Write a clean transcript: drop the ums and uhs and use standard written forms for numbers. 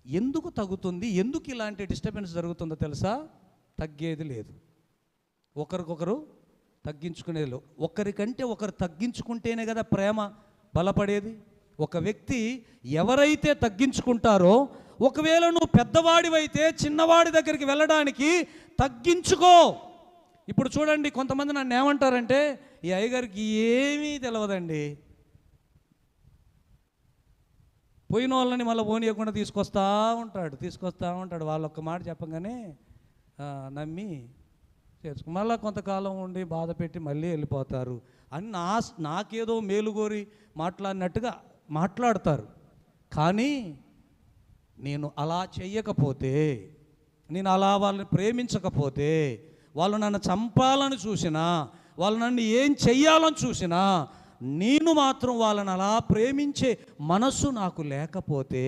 ఎందుకు తగ్గుతుంది? ఎందుకు ఇలాంటి డిస్టర్బెన్స్ జరుగుతుందో తెలుసా? తగ్గేది లేదు. ఒకరికొకరు తగ్గించుకునేది లేదు. ఒకరికంటే ఒకరు తగ్గించుకుంటేనే కదా ప్రేమ బలపడేది. ఒక వ్యక్తి ఎవరైతే తగ్గించుకుంటారో, ఒకవేళ నువ్వు పెద్దవాడివైతే చిన్నవాడి దగ్గరికి వెళ్ళడానికి తగ్గించుకో. ఇప్పుడు చూడండి, కొంతమంది నన్ను ఏమంటారంటే, ఈ అయ్యగారికి ఏమీ తెలియదండి, పోయిన వాళ్ళని మళ్ళీ పోనీయకుండా తీసుకొస్తూ ఉంటాడు. వాళ్ళు ఒక్క మాట చెప్పగానే నమ్మి చేసుకో, మళ్ళీ కొంతకాలం ఉండి బాధ పెట్టి మళ్ళీ వెళ్ళిపోతారు అని నాకేదో మేలుగోరి మాట్లాడినట్టుగా మాట్లాడతారు. కానీ నేను అలా చెయ్యకపోతే, నేను అలా వాళ్ళని ప్రేమించకపోతే, వాళ్ళు నన్ను చంపాలని చూసినా, వాళ్ళు నన్ను ఏం చెయ్యాలని చూసినా, నేను మాత్రం వాళ్ళని అలా ప్రేమించే మనసు నాకు లేకపోతే